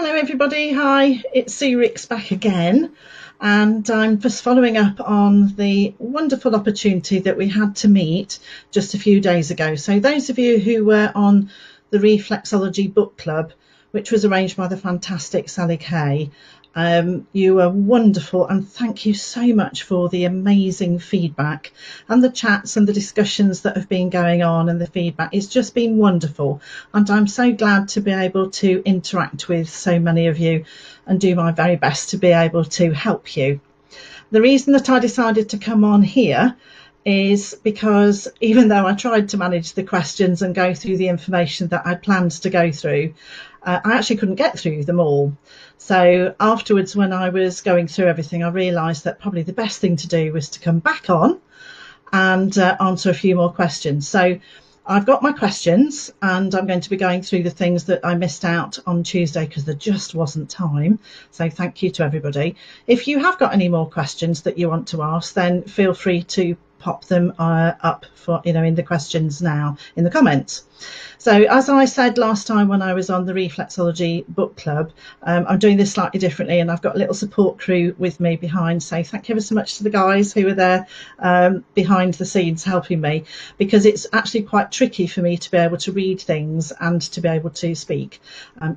Hello everybody, hi, it's Sue Ricks back again, and I'm just following up on the wonderful opportunity that we had to meet just a few days ago. So those of you who were on the Reflexology Book Club, which was arranged by the fantastic Sally Kay, you were wonderful, and thank you so much for the amazing feedback and the chats and the discussions that have been going on, and the feedback. It's just been wonderful, and I'm so glad to be able to interact with so many of you and do my very best to be able to help you. The reason that I decided to come on here is because even though I tried to manage the questions and go through the information that I planned to go through, I actually couldn't get through them all. So afterwards, when I was going through everything, I realised that probably the best thing to do was to come back on and answer a few more questions. So I've got my questions, and I'm going to be going through the things that I missed out on Tuesday because there just wasn't time. So thank you to everybody. If you have got any more questions that you want to ask, then feel free to pop them up for in the questions now in the comments. So as I said last time when I was on the Reflexology Book Club, I'm doing this slightly differently, and I've got a little support crew with me behind. So thank you ever so much to the guys who are there behind the scenes helping me, because it's actually quite tricky for me to be able to read things and to be able to speak.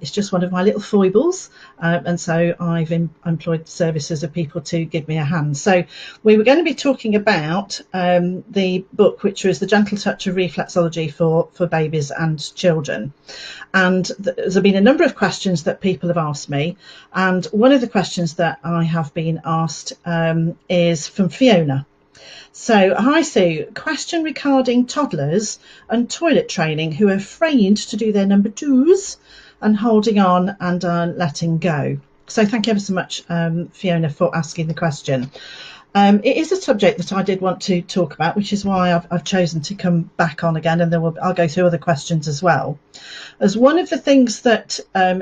It's just one of my little foibles, and so I've employed the services of people to give me a hand. So we were going to be talking about the book, which was The Gentle Touch of Reflexology for babies and children. And there's been a number of questions that people have asked me, and one of the questions that I have been asked is from Fiona. So, hi Sue, question regarding toddlers and toilet training who are afraid to do their number twos and holding on and letting go. So thank you ever so much, Fiona, for asking the question. It is a subject that I did want to talk about, which is why I've chosen to come back on again, and then I'll go through other questions as well. As one of the things that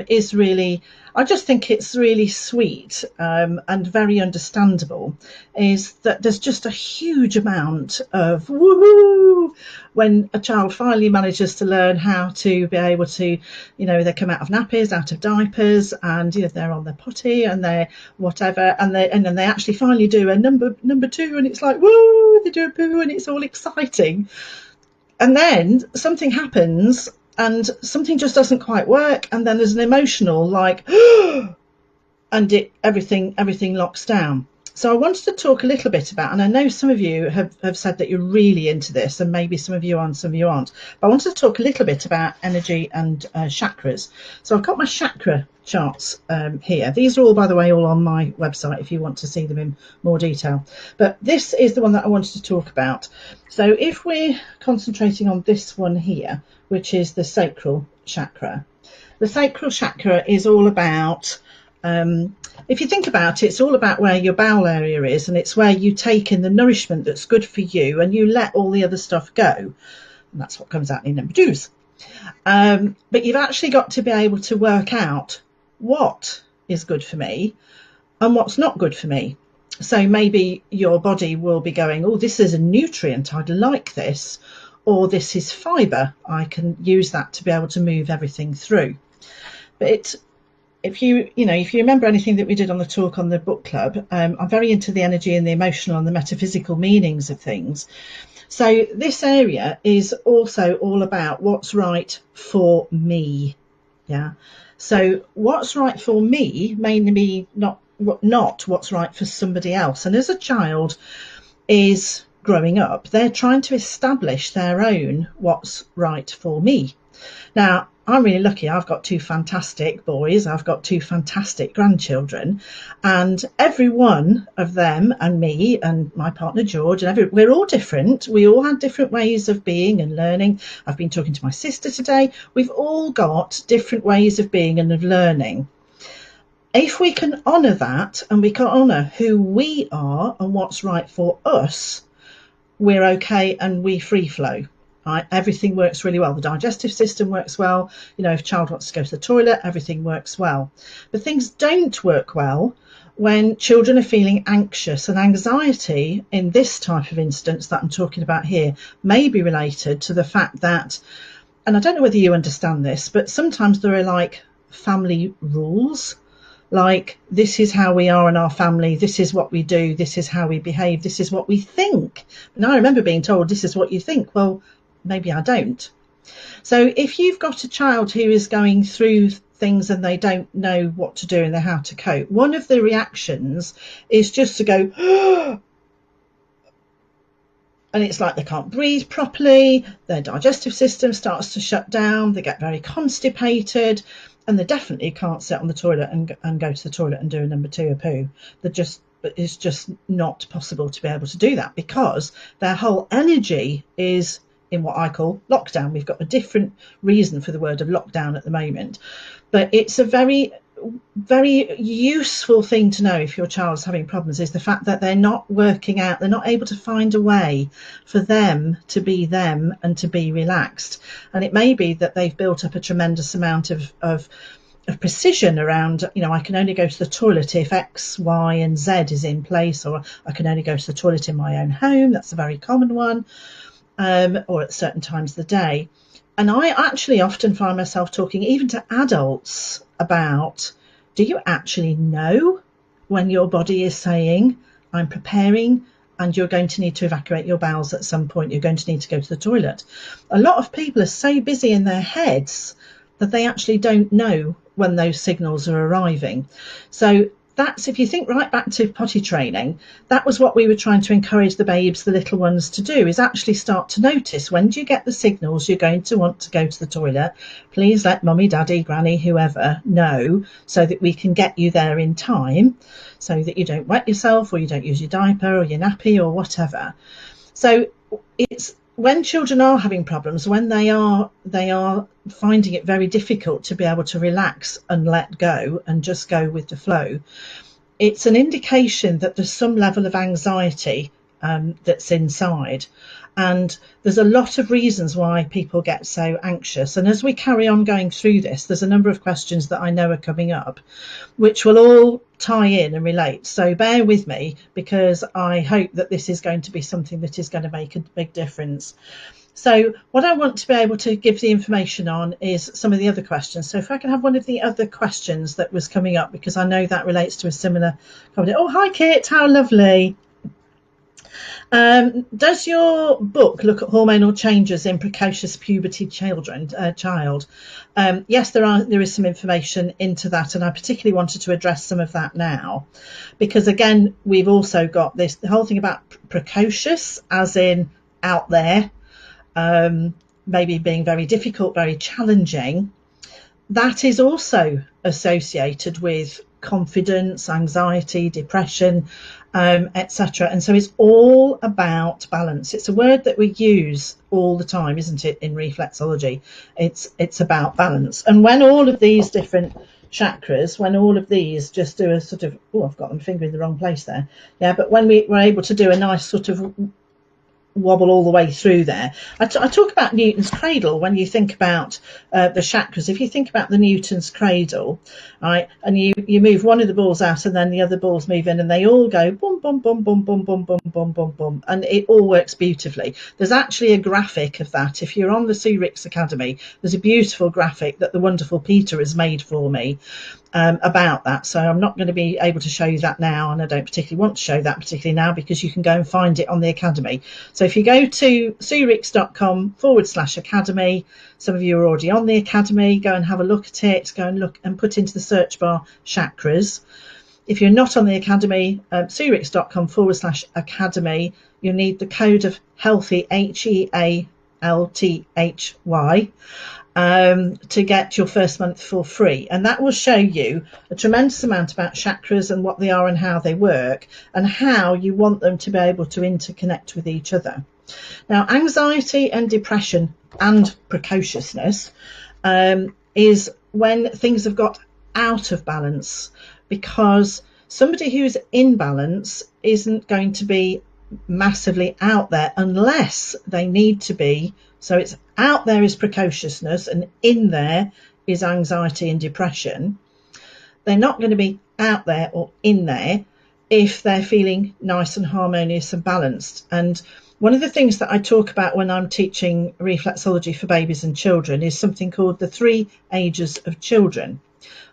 is really, I just think it's really sweet and very understandable, is that there's just a huge amount of woohoo when a child finally manages to learn how to be able to, they come out of nappies, out of diapers, and they're on their potty and they're whatever, and then they actually finally do a number two, and it's like woo, they do a poo, and it's all exciting. And then something happens, and something just doesn't quite work, and then there's an emotional like and everything locks down. So I wanted to talk a little bit about, and I know some of you have said that you're really into this, and maybe some of you are and some of you aren't, but I wanted to talk a little bit about energy and chakras. So I've got my chakra charts here. These are all, by the way, all on my website if you want to see them in more detail. But this is the one that I wanted to talk about. So if we're concentrating on this one here, which is the sacral chakra, the sacral chakra is all about, if you think about it, it's all about where your bowel area is, and it's where you take in the nourishment that's good for you and you let all the other stuff go. And that's what comes out in number twos. But you've actually got to be able to work out what is good for me and what's not good for me. So maybe your body will be going, oh, this is a nutrient, I'd like this, or this is fibre, I can use that to be able to move everything through. But if you remember anything that we did on the talk on the book club, I'm very into the energy and the emotional and the metaphysical meanings of things. So this area is also all about what's right for me. Yeah. So what's right for me may be not what's right for somebody else. And as a child is growing up, they're trying to establish their own what's right for me. Now, I'm really lucky. I've got two fantastic boys. I've got two fantastic grandchildren, and every one of them and me and my partner George and we're all different. We all have different ways of being and learning. I've been talking to my sister today. We've all got different ways of being and of learning. If we can honour that, and we can honour who we are and what's right for us, we're okay and we free flow. Right? Everything works really well. The digestive system works well. If a child wants to go to the toilet, everything works well. But things don't work well when children are feeling anxious, and anxiety in this type of instance that I'm talking about here may be related to the fact that, and I don't know whether you understand this, but sometimes there are like family rules, like this is how we are in our family, this is what we do, this is how we behave, this is what we think. And I remember being told, this is what you think. Well, maybe I don't. So if you've got a child who is going through things and they don't know what to do and how to cope, one of the reactions is just to go, and it's like they can't breathe properly, their digestive system starts to shut down, they get very constipated, and they definitely can't sit on the toilet and go to the toilet and do a number two, a poo. It's just not possible to be able to do that, because their whole energy is in what I call lockdown. We've got a different reason for the word of lockdown at the moment, but it's a very useful thing to know if your child's having problems, is the fact that they're not working out, they're not able to find a way for them to be them and to be relaxed. And it may be that they've built up a tremendous amount of precision around, I can only go to the toilet if X, Y and Z is in place, or I can only go to the toilet in my own home. That's a very common one, or at certain times of the day. And I actually often find myself talking even to adults about, do you actually know when your body is saying, I'm preparing and you're going to need to evacuate your bowels at some point, you're going to need to go to the toilet? A lot of people are so busy in their heads that they actually don't know when those signals are arriving. So that's, if you think right back to potty training, that was what we were trying to encourage the babes, the little ones, to do, is actually start to notice, when do you get the signals you're going to want to go to the toilet? Please let mummy, daddy, granny, whoever know, so that we can get you there in time, so that you don't wet yourself, or you don't use your diaper or your nappy or whatever. So it's when children are having problems, when they are finding it very difficult to be able to relax and let go and just go with the flow, it's an indication that there's some level of anxiety that's inside. And there's a lot of reasons why people get so anxious. And as we carry on going through this, there's a number of questions that I know are coming up, which will all tie in and relate. So bear with me, because I hope that this is going to be something that is going to make a big difference. So what I want to be able to give the information on is some of the other questions. So if I can have one of the other questions that was coming up, because I know that relates to a similar comment. Oh, hi Kit, how lovely. Does your book look at hormonal changes in precocious puberty child? Yes, there is some information into that, and I particularly wanted to address some of that now, because again, we've also got the whole thing about precocious, as in out there, maybe being very difficult, very challenging. That is also associated with confidence, anxiety, depression, etc. And so it's all about balance. It's a word that we use all the time, isn't it, in reflexology? It's about balance. And when all of these different chakras, when all of these just do a sort of, I've got my finger in the wrong place there. Yeah, but when we were able to do a nice sort of wobble all the way through there. I talk about Newton's cradle when you think about the chakras. If you think about the Newton's cradle, right, and you move one of the balls out and then the other balls move in, and they all go boom, boom, boom, boom, boom, boom, boom, boom, boom, boom, and it all works beautifully. There's actually a graphic of that. If you're on the Sue Ricks Academy, there's a beautiful graphic that the wonderful Peter has made for me about that. So I'm not going to be able to show you that now, and I don't particularly want to show that particularly now, because you can go and find it on the Academy. So if you go to surix.com/academy, some of you are already on the Academy, go and have a look at it, go and look and put into the search bar chakras. If you're not on the Academy, surix.com/academy, you'll need the code of healthy, HEALTHY, to get your first month for free, and that will show you a tremendous amount about chakras and what they are and how they work and how you want them to be able to interconnect with each other. Now, anxiety and depression and precociousness is when things have got out of balance, because somebody who's in balance isn't going to be massively out there unless they need to be. So it's out there is precociousness and in there is anxiety and depression. They're not going to be out there or in there if they're feeling nice and harmonious and balanced. And one of the things that I talk about when I'm teaching reflexology for babies and children is something called the 3 ages of children.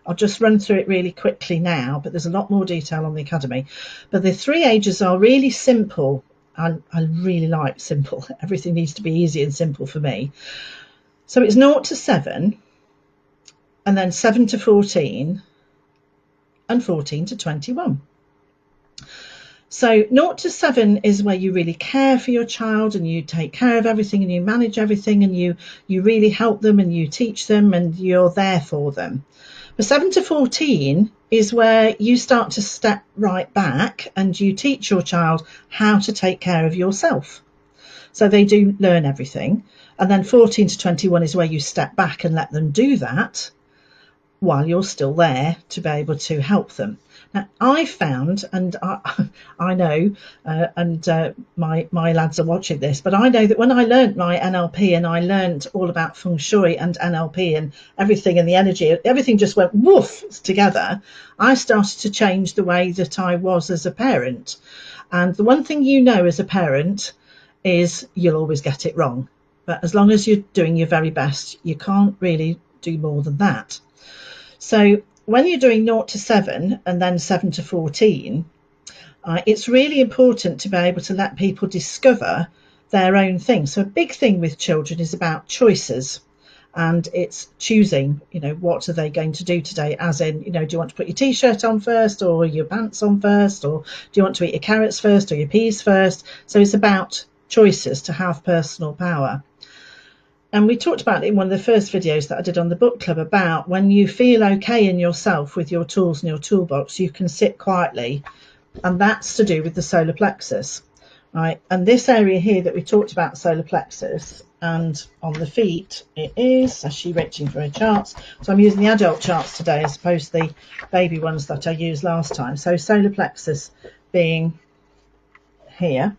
I'll just run through it really quickly now, but there's a lot more detail on the Academy. But the 3 ages are really simple. I really like simple. Everything needs to be easy and simple for me. So it's 0 to 7, and then 7 to 14, and 14 to 21. So 0 to 7 is where you really care for your child and you take care of everything and you manage everything and you really help them and you teach them and you're there for them. But 7 to 14 is where you start to step right back and you teach your child how to take care of yourself. So they do learn everything. And then 14 to 21 is where you step back and let them do that while you're still there to be able to help them. Now, I found, and I know, and my lads are watching this, but I know that when I learned my NLP and I learned all about feng shui and NLP and everything and the energy, everything just went woof together. I started to change the way that I was as a parent. And the one thing you know as a parent is you'll always get it wrong. But as long as you're doing your very best, you can't really do more than that. So when you're doing 0 to 7 and then 7 to 14, it's really important to be able to let people discover their own thing. So a big thing with children is about choices, and it's choosing, what are they going to do today? As in, do you want to put your t-shirt on first or your pants on first, or do you want to eat your carrots first or your peas first? So it's about choices to have personal power. And we talked about it in one of the first videos that I did on the book club about when you feel okay in yourself with your tools and your toolbox, you can sit quietly. And that's to do with the solar plexus, right? And this area here that we talked about, solar plexus, and on the feet, it is, as she's reaching for her charts. So I'm using the adult charts today as opposed to the baby ones that I used last time. So solar plexus being here.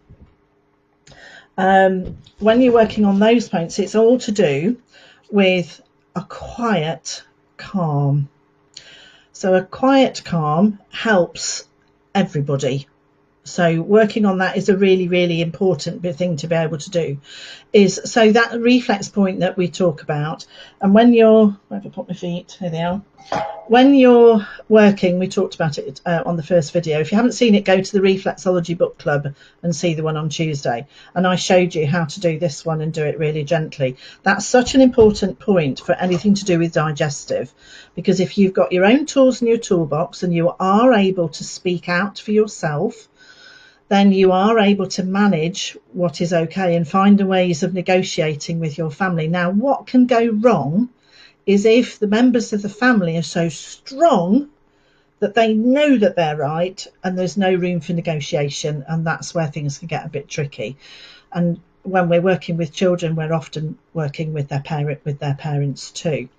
When you're working on those points, it's all to do with a quiet calm. So a quiet calm helps everybody. So working on that is a really, really important thing to be able to do. So that reflex point that we talk about, and when you're, where have I put my feet? Here they are. When you're working, we talked about it on the first video. If you haven't seen it, go to the Reflexology Book Club and see the one on Tuesday. And I showed you how to do this one and do it really gently. That's such an important point for anything to do with digestive, because if you've got your own tools in your toolbox and you are able to speak out for yourself, then you are able to manage what is okay and find the ways of negotiating with your family. Now, what can go wrong is if the members of the family are so strong that they know that they're right and there's no room for negotiation, and that's where things can get a bit tricky. And when we're working with children, we're often working with their parents too.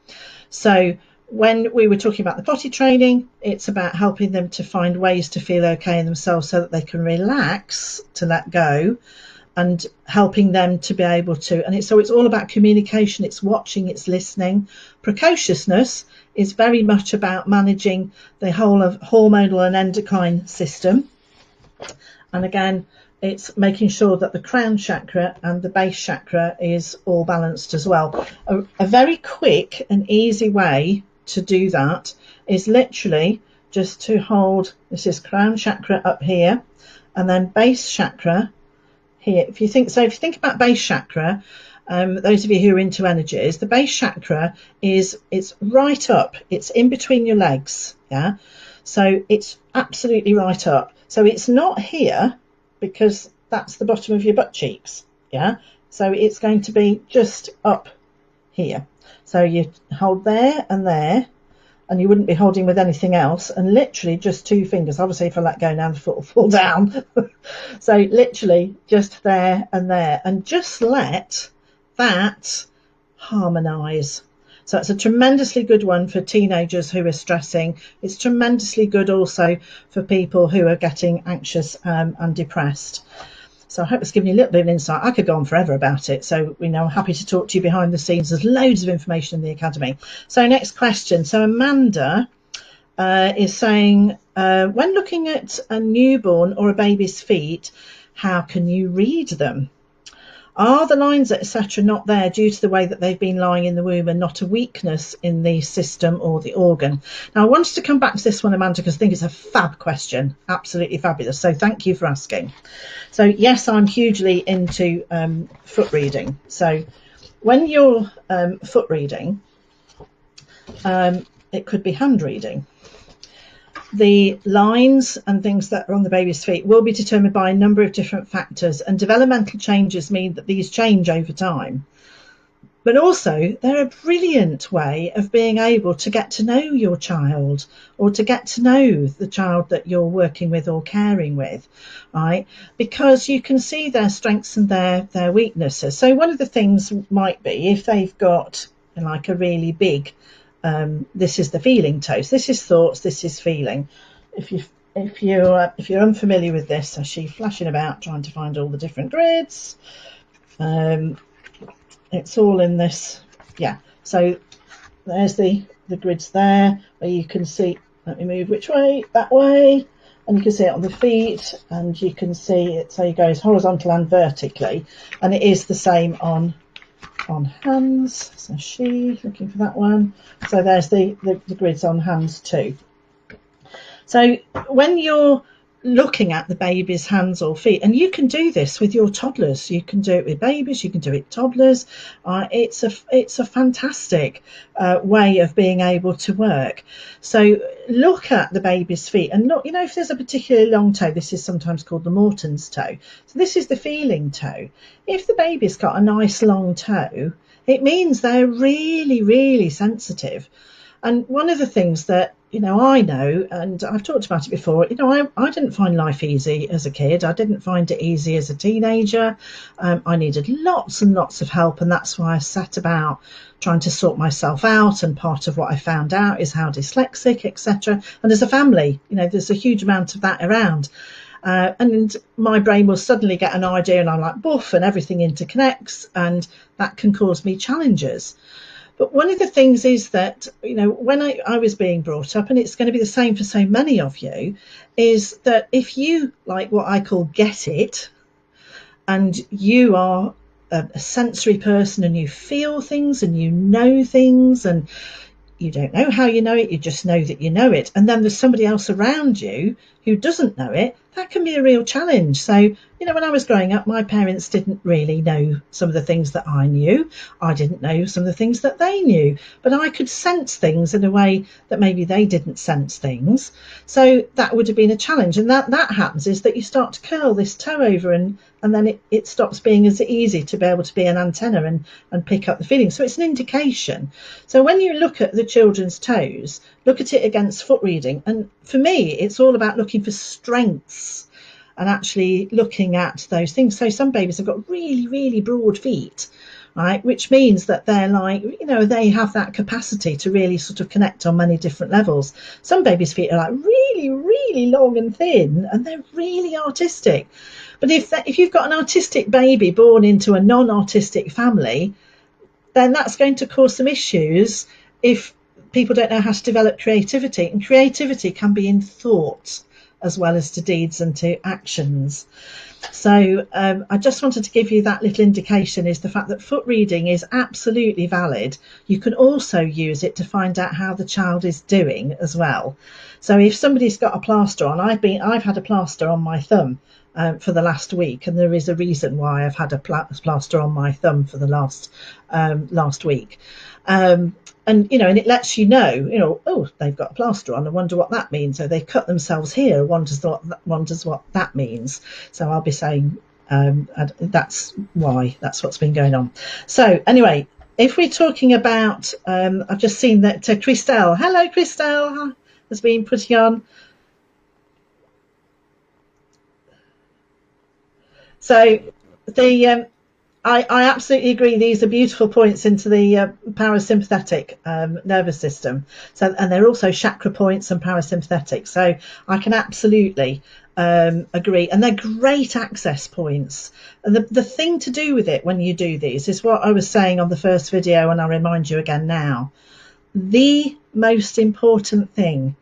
So when we were talking about the potty training, it's about helping them to find ways to feel okay in themselves so that they can relax, to let go, and helping them to be able to, and it's all about communication. It's watching, it's listening. Precociousness is very much about managing the whole of hormonal and endocrine system. And again, it's making sure that the crown chakra and the base chakra is all balanced as well. A very quick and easy way to do that is literally just to hold, this is crown chakra up here, and then base chakra here. If you think about base chakra, those of you who are into energies, the base chakra it's right up, it's in between your legs, yeah, so it's absolutely right up. So it's not here because that's the bottom of your butt cheeks, yeah, so it's going to be just up here. So you hold there, and you wouldn't be holding with anything else, and literally just 2 fingers. Obviously if I let go now the foot will fall down. So literally just there, and just let that harmonize. So it's a tremendously good one for teenagers who are stressing. It's tremendously good also for people who are getting anxious and depressed. So I hope it's given you a little bit of insight. I could go on forever about it. So, I'm happy to talk to you behind the scenes. There's loads of information in the Academy. So next question. So Amanda is saying, when looking at a newborn or a baby's feet, how can you read them? Are the lines, etc., not there due to the way that they've been lying in the womb and not a weakness in the system or the organ? Now, I wanted to come back to this one, Amanda, because I think it's a fab question. Absolutely fabulous. So thank you for asking. So yes, I'm hugely into foot reading. So when you're foot reading, it could be hand reading. The lines and things that are on the baby's feet will be determined by a number of different factors, and developmental changes mean that these change over time. But also, they're a brilliant way of being able to get to know your child, or to get to know the child that you're working with or caring with, right? Because you can see their strengths and their weaknesses. So one of the things might be if they've got like a really big, this is the feeling toe. So this is thoughts, this is feeling. If you're unfamiliar with this, so she's flashing about trying to find all the different grids. It's all in this, yeah. So there's the grids there where you can see. Let me move which way, that way, and you can see it on the feet, and you can see it. So it goes horizontal and vertically, and it is the same on hands. So she looking for that one. So there's the grids on hands too. So when you're looking at the baby's hands or feet, and you can do this with your toddlers, you can do it with babies, you can do it with toddlers. It's a fantastic way of being able to work. So look at the baby's feet and look, if there's a particularly long toe, this is sometimes called the Morton's toe. So this is the feeling toe. If the baby's got a nice long toe, it means they're really, really sensitive. And one of the things that I know, and I've talked about it before, I didn't find life easy as a kid. I didn't find it easy as a teenager. I needed lots and lots of help, and that's why I set about trying to sort myself out. And part of what I found out is how dyslexic, etc. And as a family, there's a huge amount of that around. And my brain will suddenly get an idea, and I'm like, boof, and everything interconnects, and that can cause me challenges. But one of the things is that, when I was being brought up, and it's going to be the same for so many of you, is that if you, like what I call get it, and you are a sensory person and you feel things and you know things and you don't know how you know it, you just know that you know it, and then there's somebody else around you who doesn't know it, that can be a real challenge. So, when I was growing up, my parents didn't really know some of the things that I knew. I didn't know some of the things that they knew, but I could sense things in a way that maybe they didn't sense things. So that would have been a challenge. And that happens is that you start to curl this toe over, and then it stops being as easy to be able to be an antenna and pick up the feeling. So it's an indication. So when you look at the children's toes, look at it against foot reading. And for me, it's all about looking for strengths and actually looking at those things. So some babies have got really, really broad feet, right? Which means that they're like, they have that capacity to really sort of connect on many different levels. Some babies' feet are like really, really long and thin, and they're really artistic. But if you've got an artistic baby born into a non-artistic family, then that's going to cause some issues if people don't know how to develop creativity. And creativity can be in thought as well as to deeds and to actions. So I just wanted to give you that little indication, is the fact that foot reading is absolutely valid. You can also use it to find out how the child is doing as well. So if somebody's got a plaster on, I've had a plaster on my thumb for the last week, and there is a reason why I've had a plaster on my thumb for the last week. And it lets oh, they've got a plaster on, I wonder what that means. So they cut themselves here, wonders what that means. So I'll be saying that's what's been going on. So anyway, if we're talking about, I've just seen that Christelle, hello Christelle, has been putting on. So I absolutely agree. These are beautiful points into the parasympathetic nervous system. So, and they're also chakra points and parasympathetic. So I can absolutely agree. And they're great access points. And the thing to do with it when you do these is what I was saying on the first video, and I'll remind you again now. The most important thing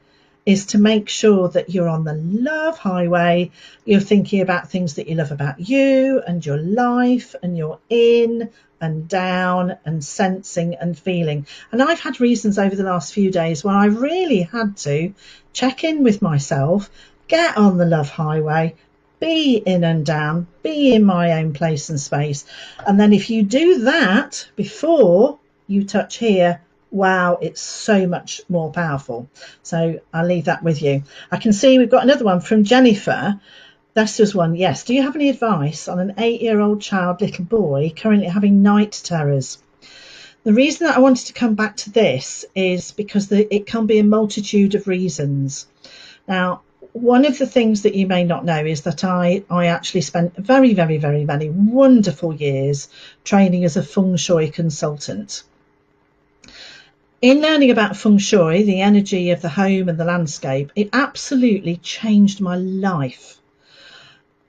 is to make sure that you're on the love highway. You're thinking about things that you love about you and your life, and you're in and down and sensing and feeling. And I've had reasons over the last few days where I really had to check in with myself, get on the love highway, be in and down, be in my own place and space. And then if you do that before you touch here, wow, it's so much more powerful. So I'll leave that with you. I can see we've got another one from Jennifer. That's just one. Yes. Do you have any advice on an 8-year-old child, little boy, currently having night terrors? The reason that I wanted to come back to this is because it can be a multitude of reasons. Now, one of the things that you may not know is that I actually spent very, very, very, very wonderful years training as a feng shui consultant. In learning about feng shui, the energy of the home and the landscape, it absolutely changed my life.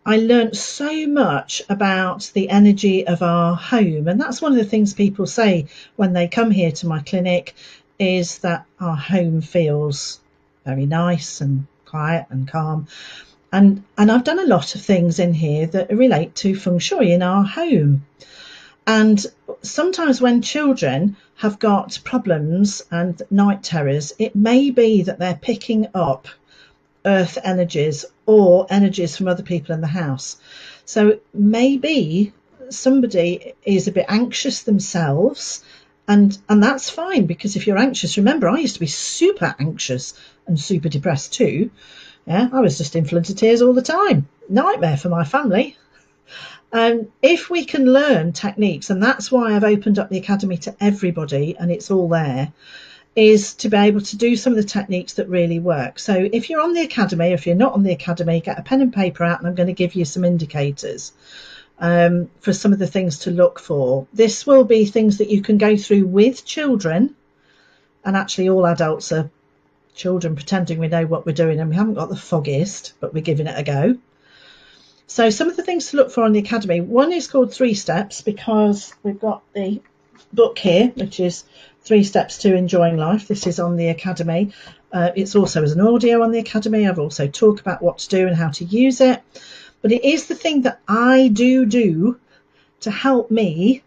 I learned so much about the energy of our home, and that's one of the things people say when they come here to my clinic, is that our home feels very nice and quiet and calm. And I've done a lot of things in here that relate to feng shui in our home. And sometimes when children have got problems and night terrors, it may be that they're picking up earth energies or energies from other people in the house. So maybe somebody is a bit anxious themselves, and that's fine, because if you're anxious, remember, I used to be super anxious and super depressed too. Yeah, I was just in floods of tears all the time. Nightmare for my family. If we can learn techniques, and that's why I've opened up the academy to everybody, and it's all there, is to be able to do some of the techniques that really work. So if you're on the academy, if you're not on the academy, get a pen and paper out, and I'm going to give you some indicators for some of the things to look for. This will be things that you can go through with children, and actually all adults are children pretending we know what we're doing, and we haven't got the foggiest, but we're giving it a go. So some of the things to look for on the academy, one is called 3 Steps, because we've got the book here, which is 3 Steps to Enjoying Life. This is on the academy. It's also as an audio on the academy. I've also talked about what to do and how to use it. But it is the thing that I do to help me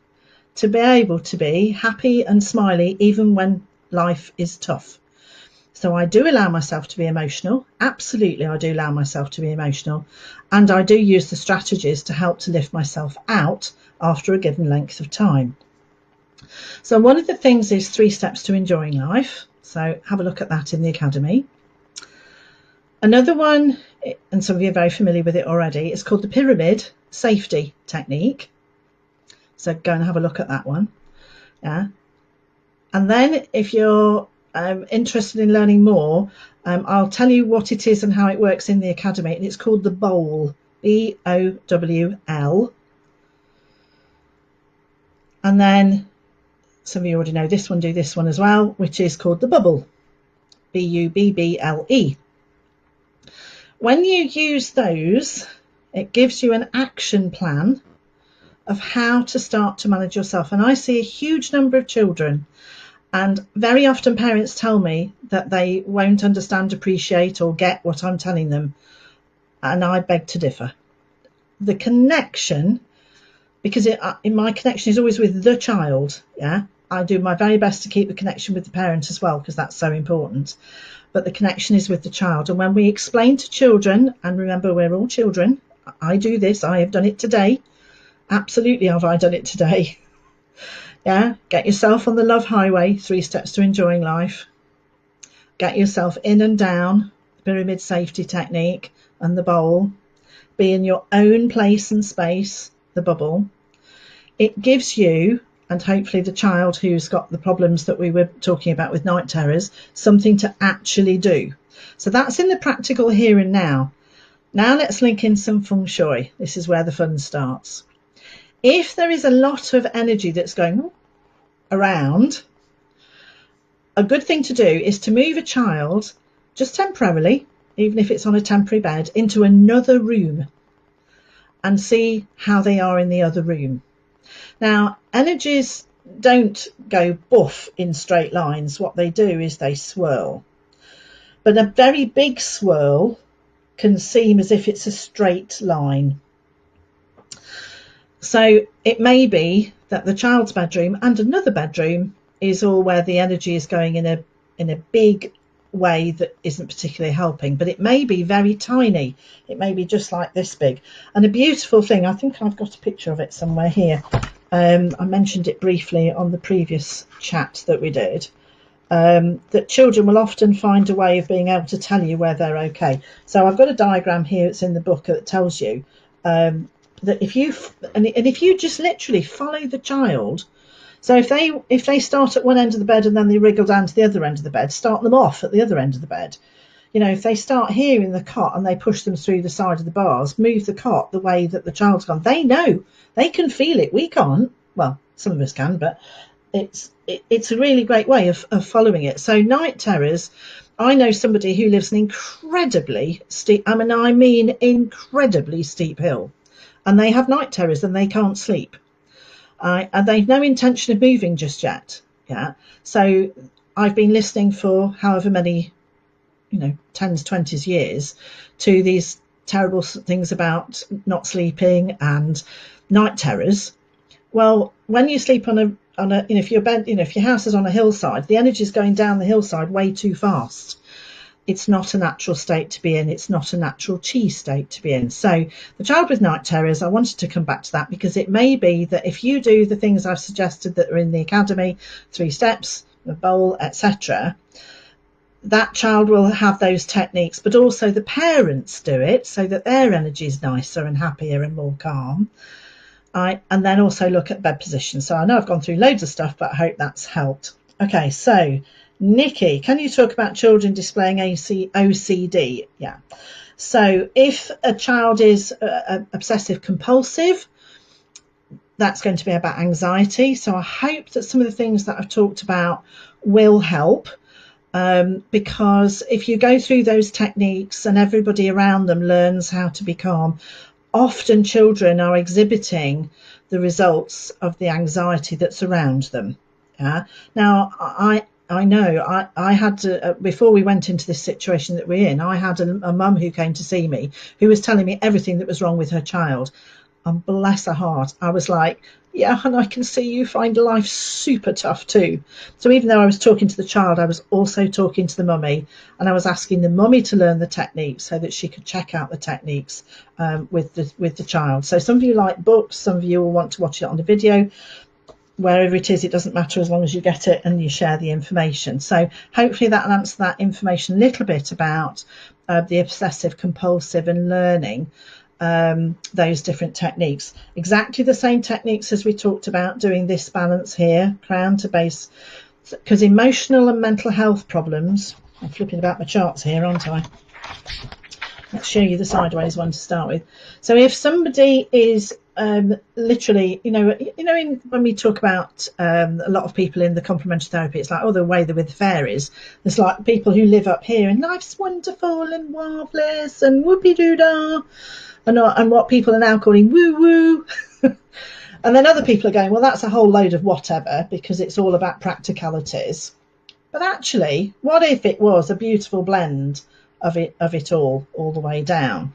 to be able to be happy and smiley even when life is tough. So I do allow myself to be emotional. Absolutely, I do allow myself to be emotional. And I do use the strategies to help to lift myself out after a given length of time. So one of the things is 3 Steps to Enjoying Life. So have a look at that in the academy. Another one, and some of you are very familiar with it already, it's called the Pyramid Safety Technique. So go and have a look at that one. Yeah. And then if you're interested in learning more, I'll tell you what it is and how it works in the academy. And it's called the Bowl, BOWL. And then some of you already know this one, do this one as well, which is called the Bubble, BUBBLE. When you use those, it gives you an action plan of how to start to manage yourself. And I see a huge number of children, and very often parents tell me that they won't understand, appreciate, or get what I'm telling them. And I beg to differ. The connection, because my connection is always with the child. Yeah, I do my very best to keep the connection with the parent as well, because that's so important. But the connection is with the child. And when we explain to children, and remember, we're all children. I do this. I have done it today. Absolutely have I done it today. Yeah, get yourself on the love highway, 3 Steps to Enjoying Life. Get yourself in and down, the Pyramid Safety Technique and the Bowl. Be in your own place and space, the Bubble. It gives you, and hopefully the child who's got the problems that we were talking about with night terrors, something to actually do. So that's in the practical here and now. Now let's link in some feng shui. This is where the fun starts. If there is a lot of energy that's going around, a good thing to do is to move a child, just temporarily, even if it's on a temporary bed, into another room and see how they are in the other room. Now, energies don't go buff in straight lines. What they do is they swirl. but a very big swirl can seem as if it's a straight line. So it may be that the child's bedroom and another bedroom is all where the energy is going in a big way that isn't particularly helping, but it may be very tiny. It may be just like this big. And a beautiful thing, I think I've got a picture of it somewhere here. I mentioned it briefly on the previous chat that we did, that children will often find a way of being able to tell you where they're okay. So I've got a diagram here, it's in the book, that tells you that if you just literally follow the child. So if they start at one end of the bed and then they wriggle down to the other end of the bed, start them off at the other end of the bed. You know, if they start here in the cot and they push them through the side of the bars, move the cot the way that the child's gone. They know, they can feel it. We can't. Well, some of us can, but it's a really great way of following it. So night terrors, I know somebody who lives an incredibly steep, I mean incredibly steep hill, and they have night terrors and they can't sleep. And they've no intention of moving just yet. Yeah. So I've been listening for however many, 10s, 20s years to these terrible things about not sleeping and night terrors. Well, when you sleep on a if your house is on a hillside, the energy is going down the hillside way too fast. It's not a natural state to be in. It's not a natural chi state to be in. So the child with night terrors, I wanted to come back to that because it may be that if you do the things I've suggested that are in the academy, 3 steps, the bowl, etc., that child will have those techniques, but also the parents do it so that their energy is nicer and happier and more calm. And then also look at bed position. So I know I've gone through loads of stuff, but I hope that's helped. Okay, so Nikki, can you talk about children displaying OCD? Yeah. So if a child is obsessive compulsive, that's going to be about anxiety. So I hope that some of the things that I've talked about will help, because if you go through those techniques and everybody around them learns how to be calm, often children are exhibiting the results of the anxiety that's around them. Yeah. Now, I know I had to, before we went into this situation that we're in, I had a mum who came to see me who was telling me everything that was wrong with her child. And bless her heart, I was like, yeah, and I can see you find life super tough too. So even though I was talking to the child, I was also talking to the mummy, and I was asking the mummy to learn the techniques so that she could check out the techniques with the child. So some of you like books, some of you will want to watch it on the video. Wherever it is, it doesn't matter as long as you get it and you share the information. So hopefully that will answer that information a little bit about the obsessive compulsive and learning those different techniques. Exactly the same techniques as we talked about doing this balance here, crown to base, because emotional and mental health problems, I'm flipping about my charts here, aren't I? Let's show you the sideways one to start with. So if somebody is literally, when we talk about a lot of people in the complementary therapy, it's like, oh, the way they're with the fairies. There's like people who live up here and life's wonderful and marvellous and whoopie-doo-dah, and what people are now calling woo-woo. And then other people are going, well, that's a whole load of whatever, because it's all about practicalities. But actually, what if it was a beautiful blend of it all the way down?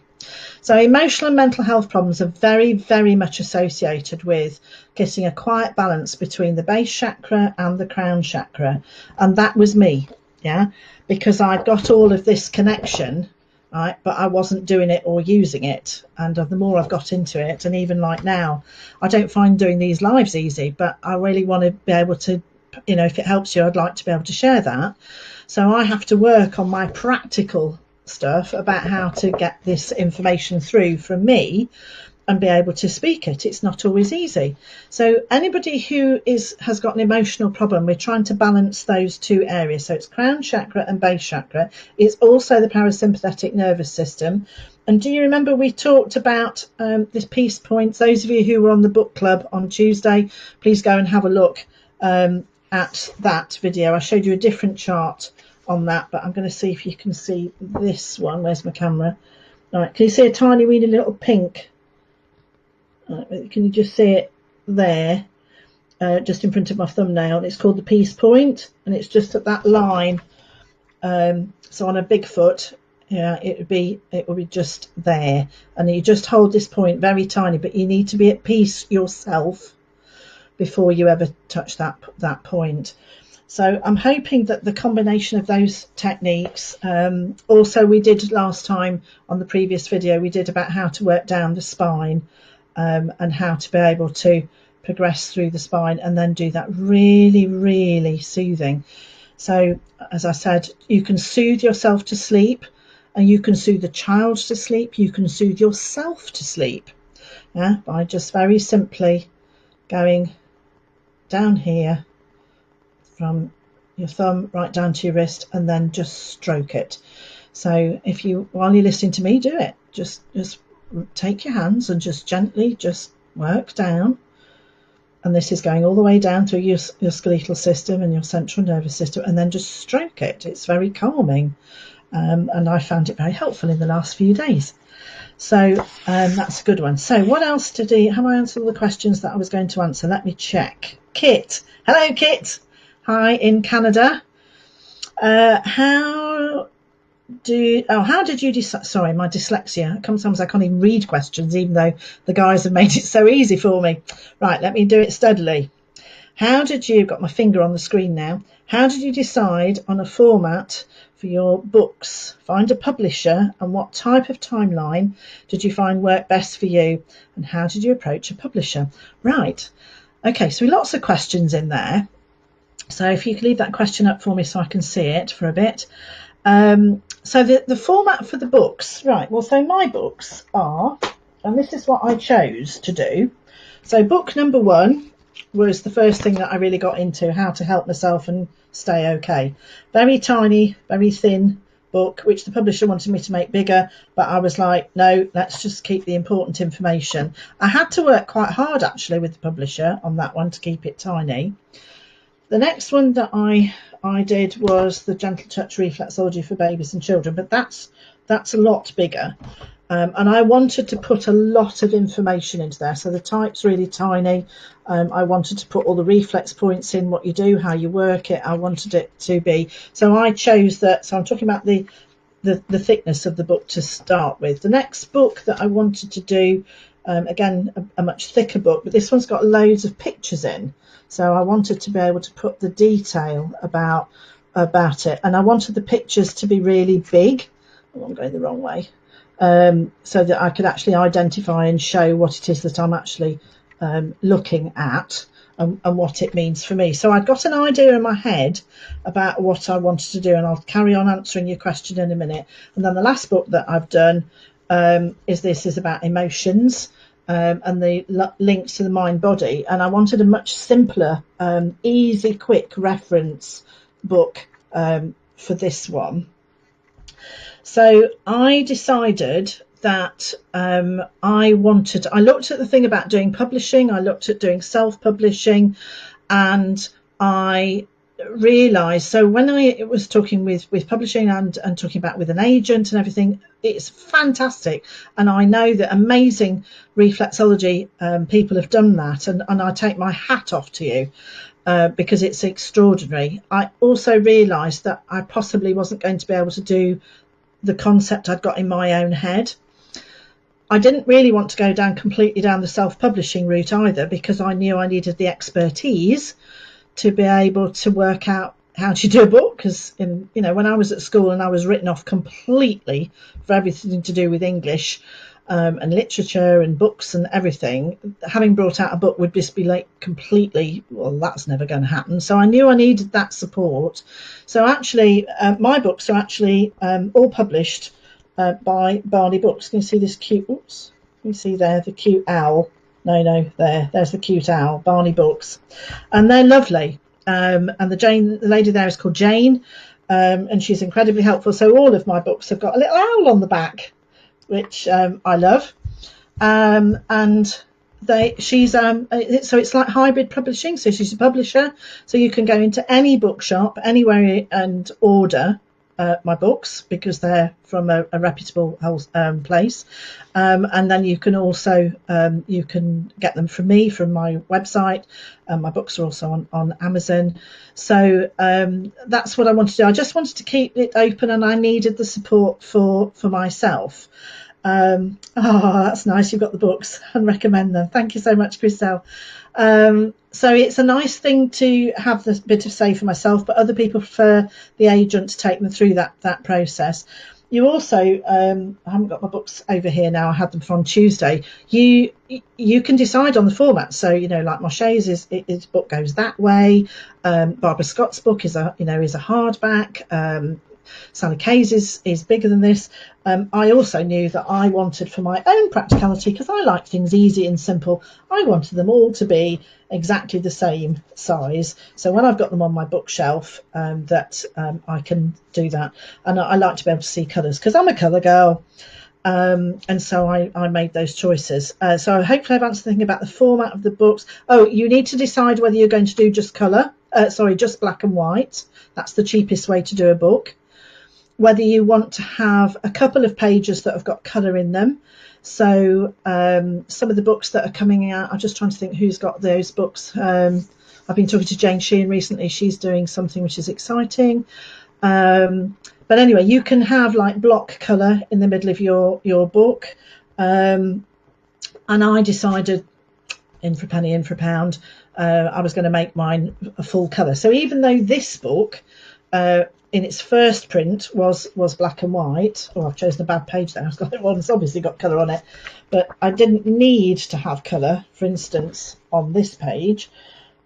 So emotional and mental health problems are very, very much associated with getting a quiet balance between the base chakra and the crown chakra. And that was me, yeah, because I'd got all of this connection, right, but I wasn't doing it or using it. And the more I've got into it, and even like now, I don't find doing these lives easy, but I really want to be able to, if it helps you, I'd like to be able to share that. So I have to work on my practical stuff about how to get this information through from me and be able to speak it. It's not always easy. So anybody who has got an emotional problem, we're trying to balance those two areas. So it's crown chakra and base chakra. It's also the parasympathetic nervous system. And do you remember we talked about this peace points? Those of you who were on the book club on Tuesday, please go and have a look at that video. I showed you a different chart on that, but I'm going to see if you can see this one. Where's my camera? All right, can you see a tiny weeny little pink? Right, can you just see it there, just in front of my thumbnail? It's called the peace point, and it's just at that line So on a big foot, it would be just there, and you just hold this point very tiny, but you need to be at peace yourself before you ever touch that point. So I'm hoping that the combination of those techniques, also we did last time on the previous video, we did about how to work down the spine, and how to be able to progress through the spine and then do that really, really soothing. So as I said, you can soothe yourself to sleep, and you can soothe the child to sleep. You can soothe yourself to sleep, by just very simply going down here from your thumb right down to your wrist, and then just stroke it. So if you, while you're listening to me, do it. Just take your hands and just gently just work down. And this is going all the way down through your skeletal system and your central nervous system, and then just stroke it. It's very calming, and I found it very helpful in the last few days. So that's a good one. So what else have I answered all the questions that I was going to answer? Let me check. Kit. Hello, Kit. Hi in Canada. How did you decide? Sorry, my dyslexia. Sometimes I can't even read questions, even though the guys have made it so easy for me. Right, let me do it steadily. Got my finger on the screen now. How did you decide on a format for your books? Find a publisher, and what type of timeline did you find worked best for you? And how did you approach a publisher? Right. Okay, so lots of questions in there. So if you could leave that question up for me so I can see it for a bit. So the format for the books, right, well, so my books are, and this is what I chose to do. So book number 1 was the first thing that I really got into, how to help myself and stay okay. Very tiny, very thin book, which the publisher wanted me to make bigger, but I was like, no, let's just keep the important information. I had to work quite hard actually with the publisher on that one to keep it tiny. The next one that I did was the Gentle Touch Reflexology for babies and children, but that's a lot bigger, and I wanted to put a lot of information into there. So the type's really tiny. I wanted to put all the reflex points in, what you do, how you work it. I wanted it to be, so I chose that. So I'm talking about the thickness of the book to start with. The next book that I wanted to do, again, a much thicker book, but this one's got loads of pictures in. So I wanted to be able to put the detail about it, and I wanted the pictures to be really big. Oh, I'm going the wrong way. So that I could actually identify and show what it is that I'm actually looking at, and what it means for me. So I'd got an idea in my head about what I wanted to do, and I'll carry on answering your question in a minute. And then the last book that I've done is about emotions. And the links to the mind body, and I wanted a much simpler, easy, quick reference book for this one. So I decided that I looked at the thing about doing publishing, I looked at doing self-publishing, and I realised, so when I was talking with publishing and talking about with an agent and everything, it's fantastic, and I know that amazing reflexology people have done that, and I take my hat off to you because it's extraordinary. I also realised that I possibly wasn't going to be able to do the concept I'd got in my own head. I didn't really want to go completely down the self-publishing route either, because I knew I needed the expertise to be able to work out how to do a book, because when I was at school and I was written off completely for everything to do with English and literature and books and everything, having brought out a book would just be like completely, well, that's never going to happen. So I knew I needed that support. So actually my books are actually all published by Barney Books. Can you see this cute, oops, you see there the cute owl? No, there's the cute owl, Barney Books, and they're lovely. And the lady there is called Jane, and she's incredibly helpful. So all of my books have got a little owl on the back, which I love. And she's so it's like hybrid publishing. So she's a publisher, so you can go into any bookshop anywhere and order my books because they're from a reputable place, and then you can also you can get them from me from my website. My books are also on Amazon. So that's what I wanted to do. I just wanted to keep it open, and I needed the support for myself. Oh, that's nice. You've got the books and recommend them. Thank you so much, Christelle. So it's a nice thing to have this bit of say for myself, but other people prefer the agent to take them through that process. You also, I haven't got my books over here now. I had them from Tuesday. You can decide on the format. So like Moshe's his book goes that way. Barbara Scott's book is a hardback. Sally Kay's is bigger than this. I also knew that I wanted, for my own practicality, because I like things easy and simple, I wanted them all to be exactly the same size. So when I've got them on my bookshelf, I can do that. And I like to be able to see colours because I'm a colour girl. And so I made those choices. So hopefully I've answered the thing about the format of the books. Oh, you need to decide whether you're going to do just just black and white. That's the cheapest way to do a book. Whether you want to have a couple of pages that have got colour in them. So some of the books that are coming out, I'm just trying to think who's got those books. I've been talking to Jane Sheehan recently. She's doing something which is exciting. But anyway, you can have like block colour in the middle of your book. And I decided, in for a penny, in for a pound, I was going to make mine a full colour. So even though this book in its first print was black and white. Oh, I've chosen a bad page there. It's obviously got colour on it, but I didn't need to have colour, for instance, on this page,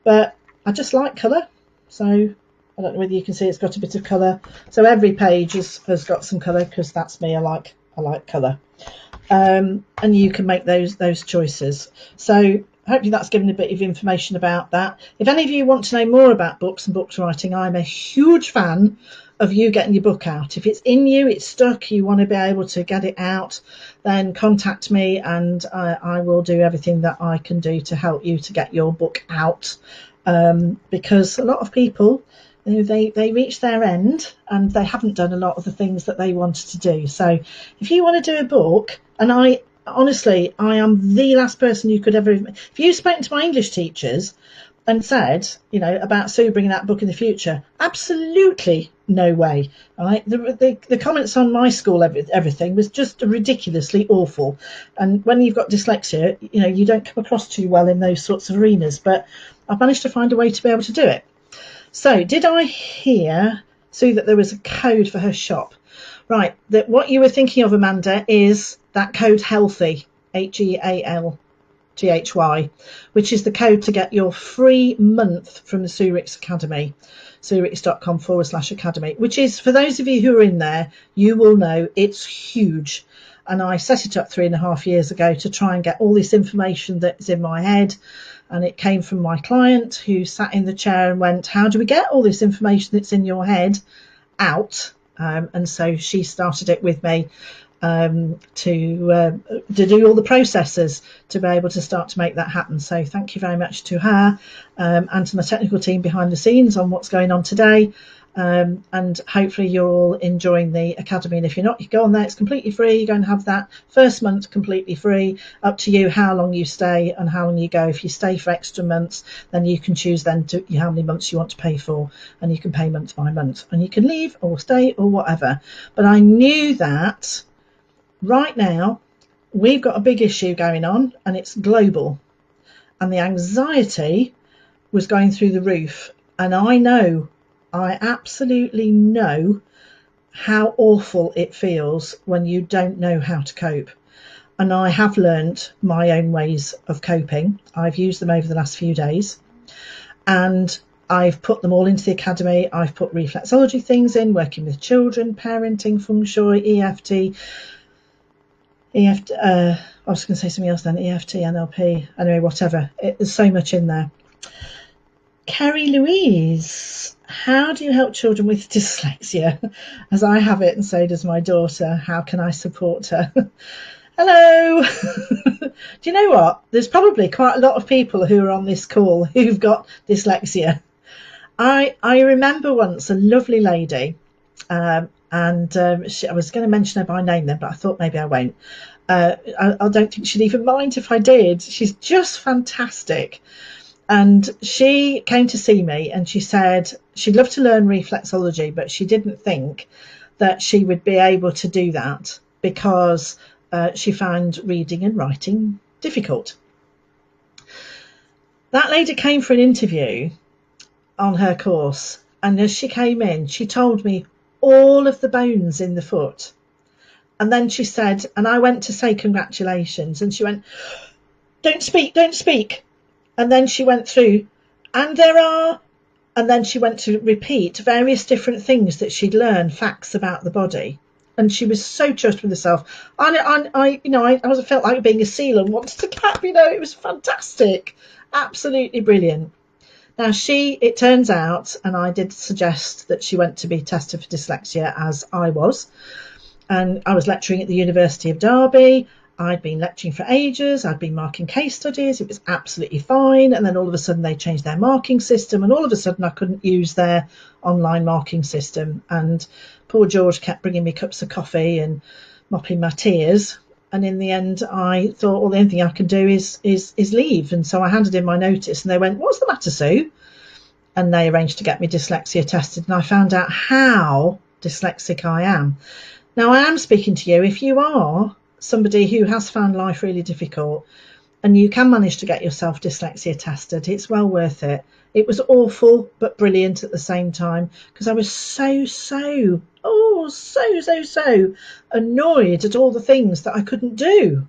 but I just like colour. So I don't know whether you can see it's got a bit of colour. So every page has got some colour because that's me. I like colour. And you can make those choices. So hopefully that's given a bit of information about that. If any of you want to know more about books and book writing, I'm a huge fan of you getting your book out. If it's in you, it's stuck, you want to be able to get it out, then contact me and I will do everything that I can do to help you to get your book out. Because a lot of people, they reach their end and they haven't done a lot of the things that they wanted to do. So if you want to do a book, and honestly, I am the last person you could ever. If you spoke to my English teachers and said, about Sue bringing out a book in the future, absolutely no way. Right? The comments on my school, everything was just ridiculously awful. And when you've got dyslexia, you don't come across too well in those sorts of arenas. But I've managed to find a way to be able to do it. So, did I hear, Sue, that there was a code for her shop? Right, that what you were thinking of, Amanda, is that code HEALTHY, HEALTHY, which is the code to get your free month from the Sue Ricks Academy, SueRicks.com/academy, which is, for those of you who are in there, you will know it's huge. And I set it up 3.5 years ago to try and get all this information that's in my head. And it came from my client who sat in the chair and went, how do we get all this information that's in your head out? And so she started it with me to do all the processes to be able to start to make that happen. So thank you very much to her and to my technical team behind the scenes on what's going on today. And hopefully you're all enjoying the academy, and if you're not, you go on there. It's completely free. You're going to have that first month completely free, up to you how long you stay and how long you go. If you stay for extra months, then you can choose then how many months you want to pay for, and you can pay month by month, and you can leave or stay or whatever. But I knew that right now we've got a big issue going on, and it's global, and the anxiety was going through the roof. And I absolutely know how awful it feels when you don't know how to cope. And I have learnt my own ways of coping. I've used them over the last few days. And I've put them all into the academy. I've put reflexology things in, working with children, parenting, feng shui, EFT. I was going to say something else then, EFT, NLP, anyway, whatever. There's so much in there. Carrie Louise, how do you help children with dyslexia? As I have it, and so does my daughter. How can I support her? Hello. Do you know what? There's probably quite a lot of people who are on this call who've got dyslexia. I remember once a lovely lady, and I was going to mention her by name then, but I thought maybe I won't. I don't think she'd even mind if I did. She's just fantastic. And she came to see me and she said she'd love to learn reflexology, but she didn't think that she would be able to do that because she found reading and writing difficult. That lady came for an interview on her course, and as she came in, she told me all of the bones in the foot. And then she said, and I went to say congratulations, and she went, don't speak. And then she went through, and there are, and then she went to repeat various different things that she'd learned, facts about the body. And she was so chuffed with herself. I felt like being a seal and wanted to clap. It was fantastic, absolutely brilliant. Now it turns out, and I did suggest that she went to be tested for dyslexia, as I was, and I was lecturing at the University of Derby. I'd been lecturing for ages. I'd been marking case studies. It was absolutely fine. And then all of a sudden they changed their marking system, and all of a sudden I couldn't use their online marking system. And poor George kept bringing me cups of coffee and mopping my tears. And in the end, I thought, well, the only thing I can do is leave. And so I handed in my notice, and they went, what's the matter, Sue? And they arranged to get me dyslexia tested. And I found out how dyslexic I am. Now, I am speaking to you. If you are somebody who has found life really difficult and you can manage to get yourself dyslexia tested, it's well worth it. It was awful but brilliant at the same time, because I was so annoyed at all the things that I couldn't do.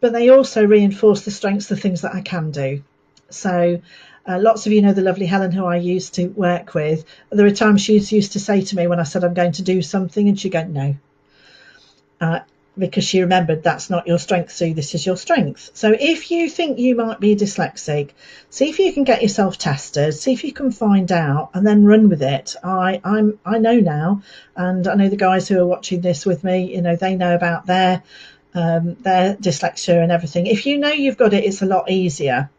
But they also reinforce the strengths, the things that I can do. So lots of you know the lovely Helen, who I used to work with. There were times she used to say to me when I said I'm going to do something, and she'd go, no. Because she remembered, that's not your strength, Sue, this is your strength. So if you think you might be dyslexic, see if you can get yourself tested, see if you can find out, and then run with it. I know now, and I know the guys who are watching this with me, they know about their dyslexia and everything. If you know you've got it, it's a lot easier.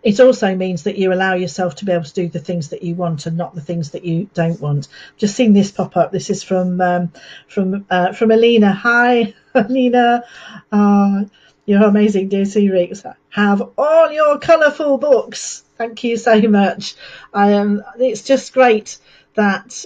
It also means that you allow yourself to be able to do the things that you want and not the things that you don't want. Just seen this pop up. This is from Alina. Hi, Alina. You're amazing, dear Rex. Have all your colourful books. Thank you so much. It's just great that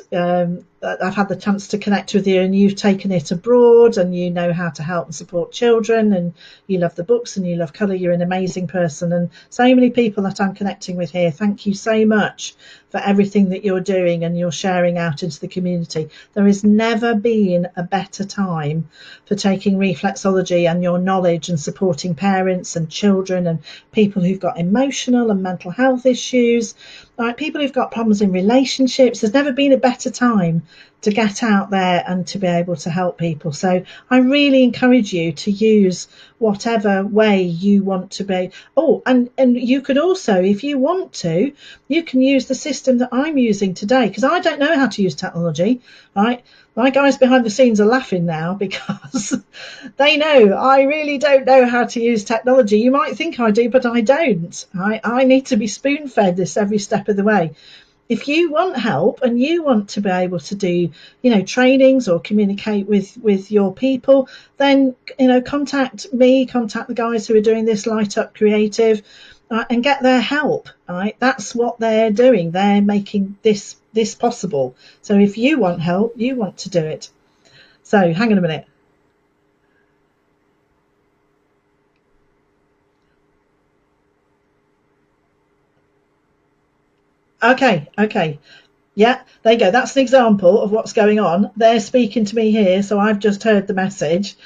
I've had the chance to connect with you, and you've taken it abroad, and you know how to help and support children, and you love the books and you love colour. You're an amazing person, and so many people that I'm connecting with here, thank you so much for everything that you're doing and you're sharing out into the community. There has never been a better time for taking reflexology and your knowledge and supporting parents and children and people who've got emotional and mental health issues, people who've got problems in relationships. There's never been a better time to get out there and to be able to help people. So I really encourage you to use whatever way you want to be. And you could also, if you want to, you can use the system that I'm using today, because I don't know how to use technology, right? My guys behind the scenes are laughing now because they know I really don't know how to use technology. You might think I do, but I don't. I need to be spoon-fed this every step of the way. If you want help and you want to be able to do, trainings or communicate with your people, then, contact me, contact the guys who are doing this Light Up Creative, and get their help. Right? That's what they're doing. They're making this possible. So if you want help, you want to do it. So hang on a minute. Okay. Yeah, there you go. That's an example of what's going on. They're speaking to me here, so I've just heard the message,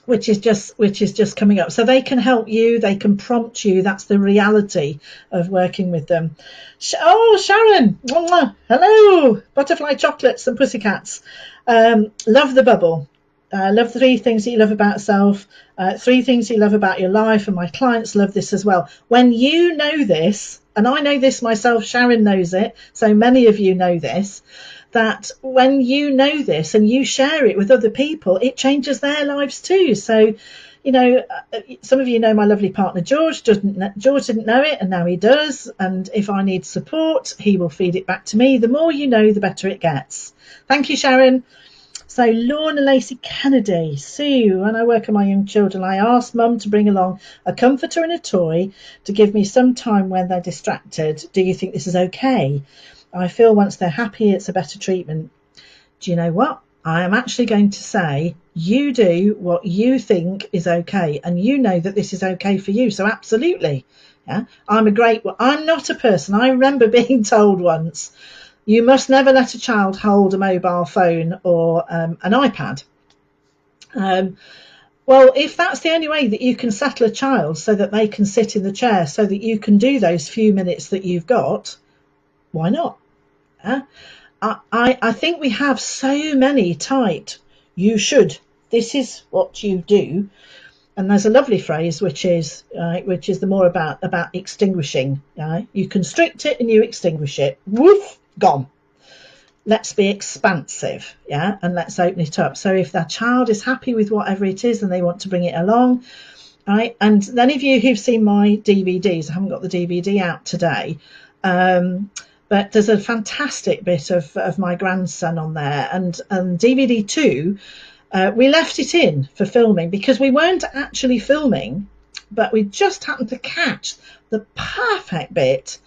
which is just coming up. So they can help you. They can prompt you. That's the reality of working with them. Sharon, hello, butterfly chocolates and pussycats. Love the bubble. Love 3 things that you love about self, 3 things you love about your life, and my clients love this as well. When you know this, and I know this myself, Sharon knows it, so many of you know this, that when you know this and you share it with other people, it changes their lives too. So, some of you know my lovely partner George. George didn't know it, and now he does. And if I need support, he will feed it back to me. The more you know, the better it gets. Thank you, Sharon. So Lorna Lacey Kennedy, Sue, when I work on my young children, I ask Mum to bring along a comforter and a toy to give me some time when they're distracted. Do you think this is okay? I feel once they're happy, it's a better treatment. Do you know what? I am actually going to say you do what you think is okay, and you know that this is okay for you. So absolutely. Yeah. I'm not a person. I remember being told once, you must never let a child hold a mobile phone or an iPad. Well, if that's the only way that you can settle a child so that they can sit in the chair so that you can do those few minutes that you've got, why not? I think we have so many tight, you should, this is what you do. And there's a lovely phrase which is the more about extinguishing. You constrict it and you extinguish it. Woof, gone. Let's be expansive, and let's open it up. So if that child is happy with whatever it is and they want to bring it along, right? And any of you who've seen my DVDs, I haven't got the DVD out today, but there's a fantastic bit of my grandson on there, and DVD 2. We left it in for filming because we weren't actually filming, but we just happened to catch the perfect bit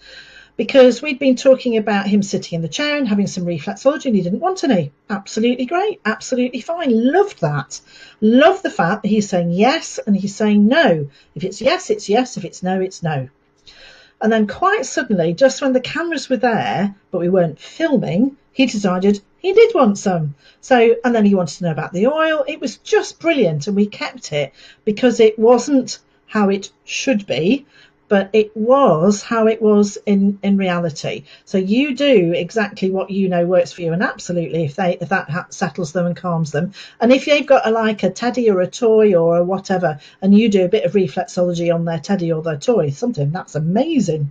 because we'd been talking about him sitting in the chair and having some reflexology, and he didn't want any. Absolutely great, absolutely fine. Loved that. Love the fact that he's saying yes and he's saying no. If it's yes, it's yes. If it's no, it's no. And then quite suddenly, just when the cameras were there, but we weren't filming, he decided he did want some. So, and then he wanted to know about the oil. It was just brilliant. And we kept it because it wasn't how it should be, but it was how it was in reality. So you do exactly what you know works for you. And absolutely, if that settles them and calms them. And if they've got a teddy or a toy or a whatever, and you do a bit of reflexology on their teddy or their toy, something, that's amazing.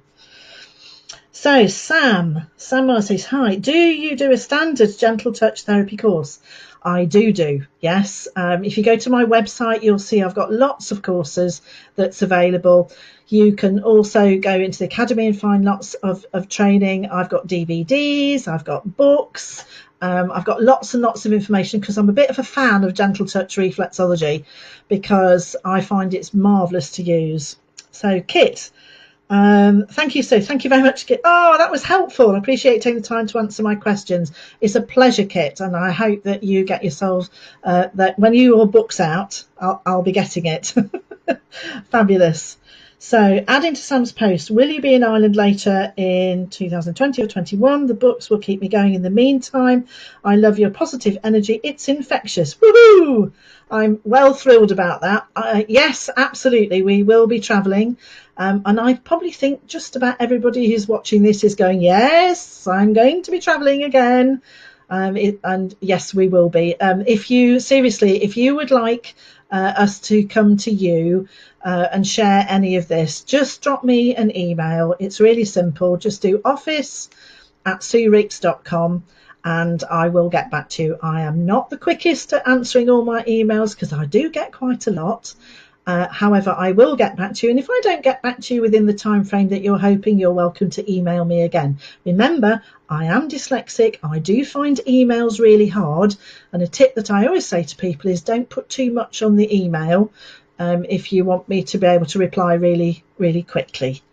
So Sam says, hi, do you do a standard gentle touch therapy course? I do, yes. If you go to my website, you'll see I've got lots of courses that's available. You can also go into the academy and find lots of training. I've got DVDs, I've got books, I've got lots and lots of information because I'm a bit of a fan of gentle touch reflexology because I find it's marvellous to use. So Kit, thank you, Sue. Thank you very much, Kit. Oh, that was helpful. I appreciate you taking the time to answer my questions. It's a pleasure, Kit, and I hope that you get yourself that when your book's out, I'll be getting it. Fabulous. So adding to Sam's post, will you be in Ireland later in 2020 or 21? The books will keep me going in the meantime. I love your positive energy. It's infectious. Woohoo! I'm well thrilled about that. Yes, absolutely. We will be travelling. And I probably think just about everybody who's watching this is going, yes, I'm going to be travelling again. And yes, we will be. If you would like us to come to you and share any of this, just drop me an email. It's really simple. Just do office@suericks.com and I will get back to you. I am not the quickest at answering all my emails because I do get quite a lot. However, I will get back to you, and if I don't get back to you within the time frame that you're hoping, you're welcome to email me again. Remember, I am dyslexic. I do find emails really hard, and a tip that I always say to people is don't put too much on the email if you want me to be able to reply really, really quickly.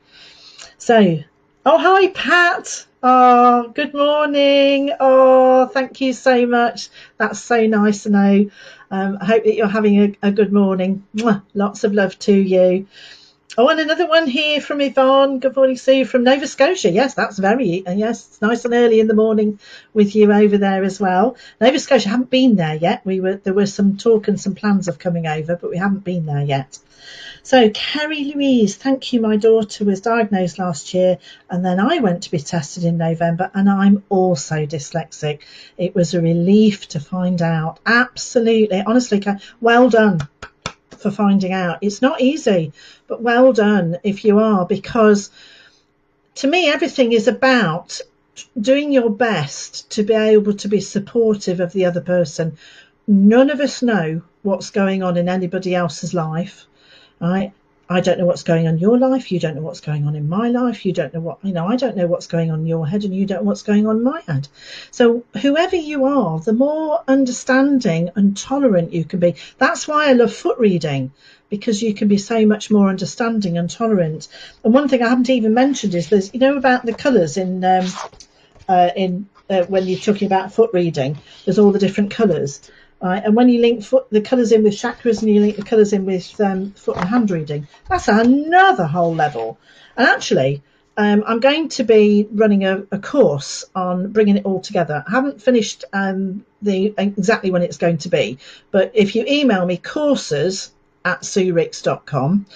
So, oh, hi, Pat. Oh, good morning. Oh, thank you so much. That's so nice to know. I hope that you're having a good morning. Mwah, lots of love to you. Oh, and another one here from Yvonne. Good morning, Sue, from Nova Scotia. Yes, that's yes, it's nice and early in the morning with you over there as well. Nova Scotia, haven't been there yet. There was some talk and some plans of coming over, but we haven't been there yet. So Carrie Louise, thank you. My daughter was diagnosed last year and then I went to be tested in November, and I'm also dyslexic. It was a relief to find out. Absolutely. Honestly, well done for finding out. It's not easy, but well done if you are, because to me everything is about doing your best to be able to be supportive of the other person none of us know what's going on in anybody else's life, right? I don't know what's going on in your life. You don't know what's going on in my life. You don't know what, I don't know what's going on in your head, and you don't know what's going on in my head. So whoever you are, the more understanding and tolerant you can be. That's why I love foot reading, because you can be so much more understanding and tolerant. And one thing I haven't even mentioned is there's, about the colours in when you're talking about foot reading, there's all the different colours. Right, and when you link the colours in with chakras, and you link the colours in with foot and hand reading, that's another whole level. And actually, I'm going to be running a course on bringing it all together. I haven't finished exactly when it's going to be, but if you email me courses@suericks.com,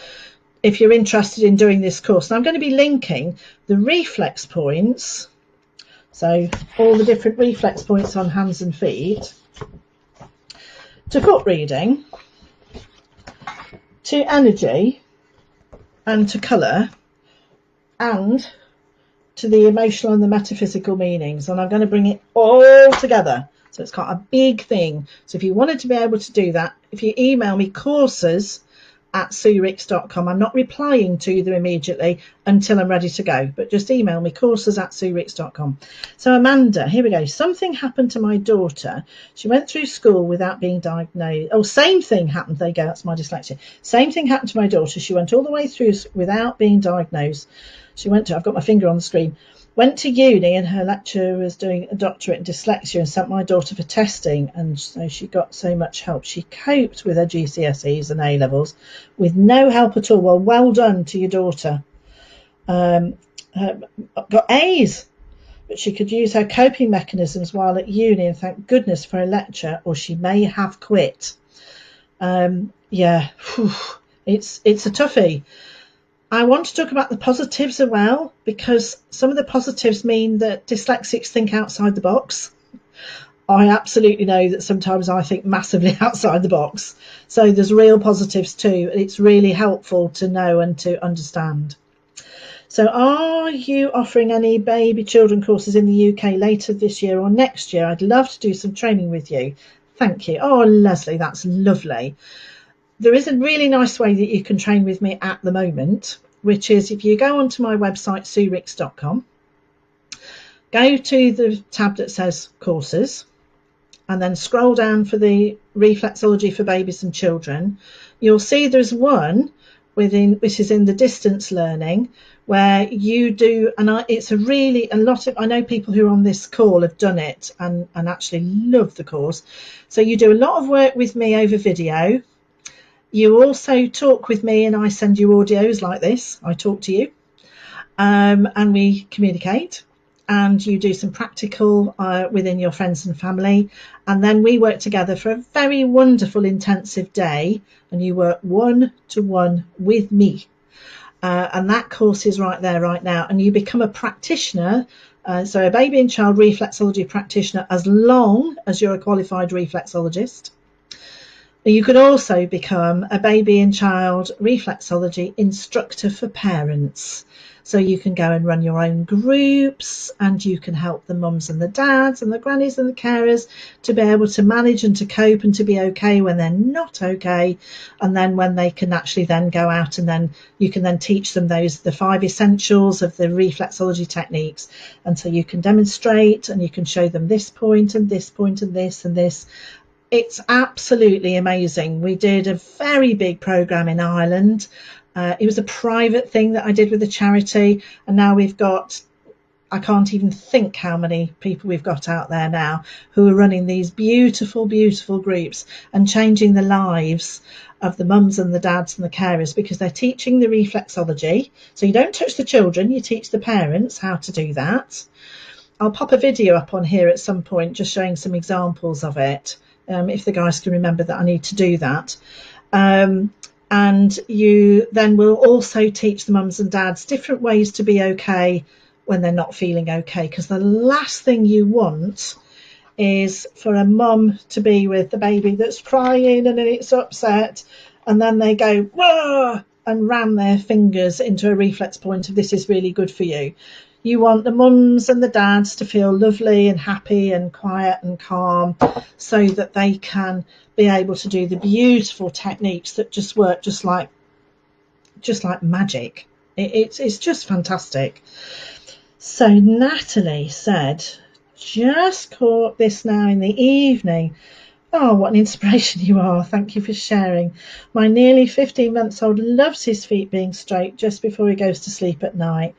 if you're interested in doing this course, and I'm going to be linking the reflex points, so all the different reflex points on hands and feet, to foot reading, to energy, and to colour, and to the emotional and the metaphysical meanings. And I'm going to bring it all together. So it's got a big thing. So if you wanted to be able to do that, if you email me courses@suericks.com, I'm not replying to them immediately until I'm ready to go, but just email me courses@suericks.com. So Amanda, here we go. Something happened to my daughter. She went through school without being diagnosed. Oh, same thing happened. There you go. That's my dyslexia. Same thing happened to my daughter. She went all the way through without being diagnosed. I've got my finger on the screen. Went to uni, and her lecturer was doing a doctorate in dyslexia and sent my daughter for testing, and so she got so much help. She coped with her GCSEs and A-levels with no help at all. Well done to your daughter. Got A's, but she could use her coping mechanisms while at uni, and thank goodness for a lecture, or she may have quit. It's a toughie. I want to talk about the positives as well, because some of the positives mean that dyslexics think outside the box. I absolutely know that sometimes I think massively outside the box. So there's real positives too. It's really helpful to know and to understand. So are you offering any baby children courses in the UK later this year or next year? I'd love to do some training with you. Thank you. Oh, Leslie, that's lovely. There is a really nice way that you can train with me at the moment, which is if you go onto my website, suericks.com, go to the tab that says courses, and then scroll down for the reflexology for babies and children. You'll see there's one which is in the distance learning, where you do, and I know people who are on this call have done it and actually love the course. So you do a lot of work with me over video. You also talk with me, and I send you audios like this. I talk to you, and we communicate, and you do some practical within your friends and family, and then we work together for a very wonderful intensive day, and you work one-to-one with me. And that course is right there right now, and you become a practitioner, so a baby and child reflexology practitioner, as long as you're a qualified reflexologist. You could also become a baby and child reflexology instructor for parents. So you can go and run your own groups, and you can help the mums and the dads and the grannies and the carers to be able to manage and to cope and to be okay when they're not okay. And then when they can actually then go out, and then you can then teach them the 5 essentials of the reflexology techniques. And so you can demonstrate, and you can show them this point and this point and this and this. It's absolutely amazing. We did a very big program in Ireland. It was a private thing that I did with a charity, and now we've got, I can't even think how many people we've got out there now who are running these beautiful, beautiful groups and changing the lives of the mums and the dads and the carers, because they're teaching the reflexology. So you don't touch the children, you teach the parents how to do that. I'll pop a video up on here at some point just showing some examples of it. If the guys can remember that I need to do that. And you then will also teach the mums and dads different ways to be okay when they're not feeling okay, because the last thing you want is for a mum to be with the baby that's crying and it's upset, and then they go whoa and ram their fingers into a reflex point of this is really good for you. You want the mums and the dads to feel lovely and happy and quiet and calm, so that they can be able to do the beautiful techniques that just work just like magic. It's just fantastic. So Natalie said, just caught this now in the evening. Oh, what an inspiration you are. Thank you for sharing. My nearly 15-month-old loves his feet being stroked just before he goes to sleep at night.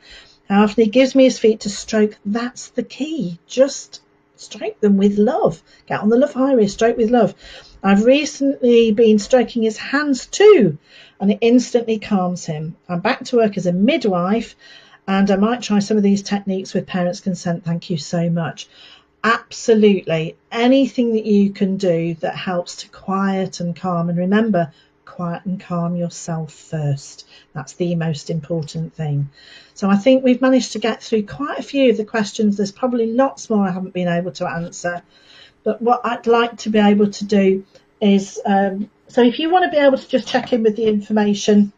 How often he gives me his feet to stroke, that's the key. Just stroke them with love. Get on the love highway, stroke with love. I've recently been stroking his hands too, and it instantly calms him. I'm back to work as a midwife, and I might try some of these techniques with parents' consent. Thank you so much. Absolutely. Anything that you can do that helps to quiet and calm. And remember, quiet and calm yourself first. That's the most important thing. So I think we've managed to get through quite a few of the questions. There's probably lots more I haven't been able to answer. But what I'd like to be able to do is, so if you want to be able to just check in with the information,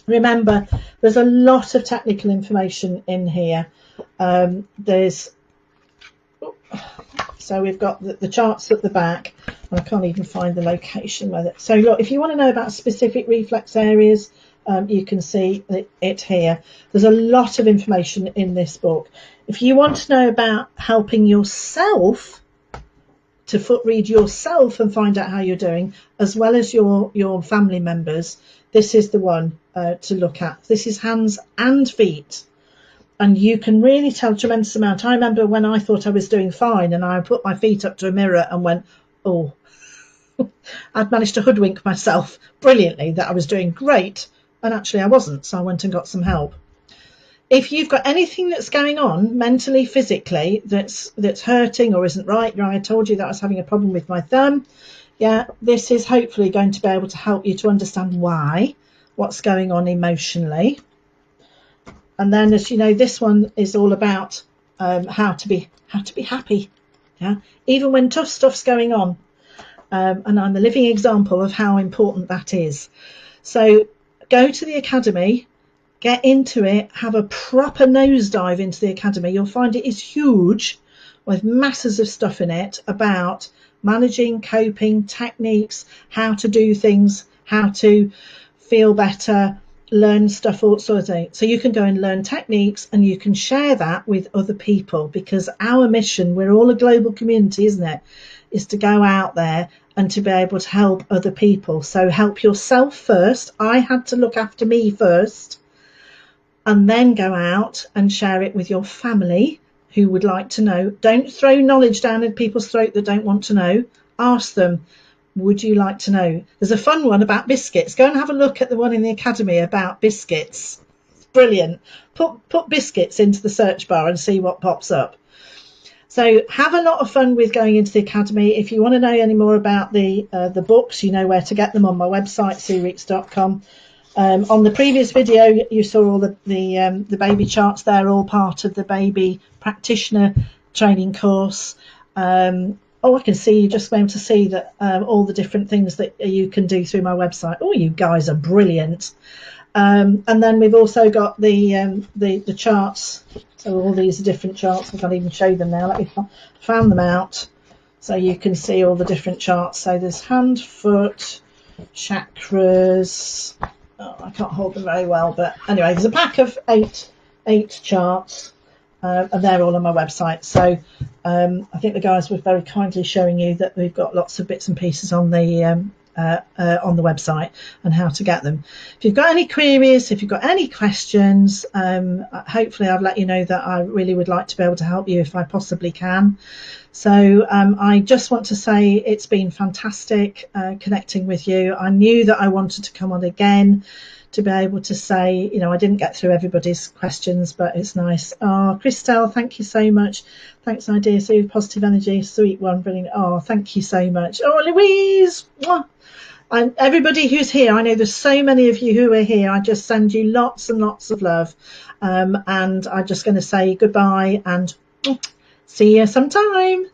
remember, there's a lot of technical information in here. So we've got the charts at the back, and I can't even find the location with it. So look, if you want to know about specific reflex areas, you can see it here. There's a lot of information in this book. If you want to know about helping yourself to foot read yourself and find out how you're doing, as well as your family members, this is the one to look at. This is hands and feet. And you can really tell a tremendous amount. I remember when I thought I was doing fine and I put my feet up to a mirror and went, oh, I'd managed to hoodwink myself brilliantly that I was doing great. And actually I wasn't. So I went and got some help. If you've got anything that's going on mentally, physically, that's hurting or isn't right, I told you that I was having a problem with my thumb. Yeah, this is hopefully going to be able to help you to understand what's going on emotionally. And then, as you know, this one is all about how to be happy, yeah, even when tough stuff's going on. And I'm a living example of how important that is. So go to the academy, get into it, have a proper nosedive into the academy. You'll find it is huge, with masses of stuff in it about managing, coping, techniques, how to do things, how to feel better, learn stuff, all sorts of things. So you can go and learn techniques, and you can share that with other people, because our mission, we're all a global community, isn't it, is to go out there and to be able to help other people. So help yourself first. I had to look after me first, and then go out and share it with your family who would like to know. Don't throw knowledge down in people's throat that don't want to know. Ask them, would you like to know? There's a fun one about biscuits. Go and have a look at the one in the academy about biscuits. It's brilliant. Put biscuits into the search bar and see what pops up. So have a lot of fun with going into the academy. If you want to know any more about the books, you know where to get them on my website, suereeks.com. On the previous video, you saw all the baby charts. They're all part of the baby practitioner training course. I can see, you just able to see that all the different things that you can do through my website. Oh, you guys are brilliant. And then we've also got the charts. So all these are different charts. I can't even show them now. Let me fan them out so you can see all the different charts. So there's hand, foot, chakras. Oh, I can't hold them very well, but anyway, there's a pack of eight charts. And they're all on my website. So I think the guys were very kindly showing you that we've got lots of bits and pieces on the website and how to get them. If you've got any queries, if you've got any questions, hopefully I've let you know that I really would like to be able to help you if I possibly can. So I just want to say it's been fantastic connecting with you. I knew that I wanted to come on again to be able to say, you know, I didn't get through everybody's questions, but it's nice. Oh, Christelle, thank you so much. Thanks, my dear Sue. Positive energy, sweet one, brilliant. Oh, thank you so much. Oh, Louise. And everybody who's here, I know there's so many of you who are here. I just send you lots and lots of love. And I'm just going to say goodbye and see you sometime.